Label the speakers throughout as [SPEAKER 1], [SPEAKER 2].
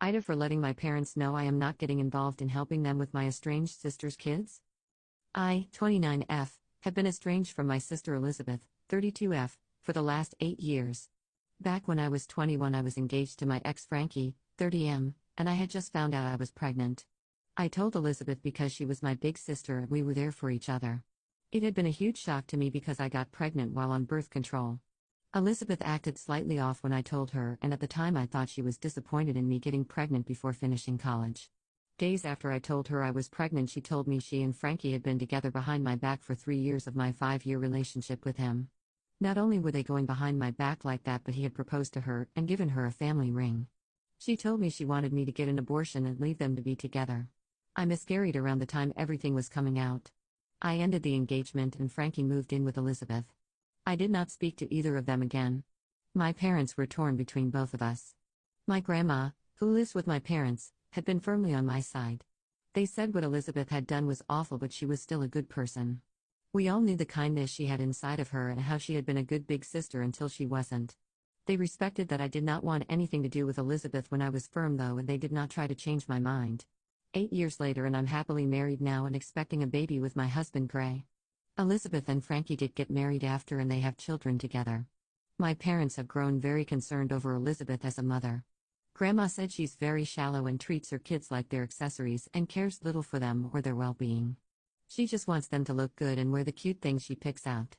[SPEAKER 1] Ida for letting my parents know I am not getting involved in helping them with my estranged sister's kids. I, 29F, have been estranged from my sister Elizabeth, 32F, for the last 8 years. Back when I was 21, I was engaged to my ex Frankie, 30M, and I had just found out I was pregnant. I told Elizabeth because she was my big sister and we were there for each other. It had been a huge shock to me because I got pregnant while on birth control. Elizabeth acted slightly off when I told her, and at the time I thought she was disappointed in me getting pregnant before finishing college. Days after I told her I was pregnant, she told me she and Frankie had been together behind my back for 3 years of my 5-year relationship with him. Not only were they going behind my back like that, but he had proposed to her and given her a family ring. She told me she wanted me to get an abortion and leave them to be together. I miscarried around the time everything was coming out. I ended the engagement and Frankie moved in with Elizabeth. I did not speak to either of them again. My parents were torn between both of us. My grandma, who lives with my parents, had been firmly on my side. They said what Elizabeth had done was awful, but she was still a good person. We all knew the kindness she had inside of her and how she had been a good big sister until she wasn't. They respected that I did not want anything to do with Elizabeth when I was firm though, and they did not try to change my mind. 8 years later and I'm happily married now and expecting a baby with my husband Gray. Elizabeth and Frankie did get married after and they have children together. My parents have grown very concerned over Elizabeth as a mother. Grandma said she's very shallow and treats her kids like they're accessories and cares little for them or their well-being. She just wants them to look good and wear the cute things she picks out.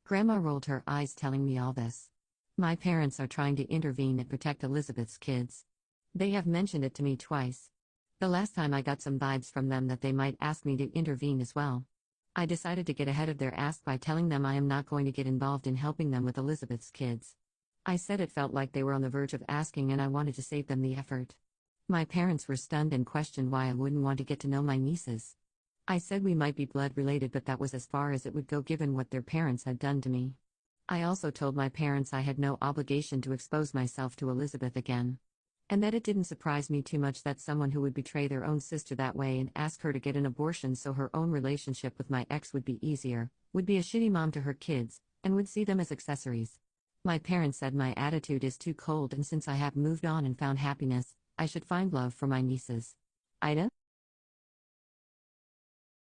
[SPEAKER 1] Grandma rolled her eyes telling me all this. My parents are trying to intervene and protect Elizabeth's kids. They have mentioned it to me twice. The last time I got some vibes from them that they might ask me to intervene as well. I decided to get ahead of their ask by telling them I am not going to get involved in helping them with Elizabeth's kids. I said it felt like they were on the verge of asking and I wanted to save them the effort. My parents were stunned and questioned why I wouldn't want to get to know my nieces. I said we might be blood related, but that was as far as it would go given what their parents had done to me. I also told my parents I had no obligation to expose myself to Elizabeth again. And that it didn't surprise me too much that someone who would betray their own sister that way and ask her to get an abortion so her own relationship with my ex would be easier, would be a shitty mom to her kids, and would see them as accessories. My parents said my attitude is too cold, and since I have moved on and found happiness, I should find love for my nieces. Ida?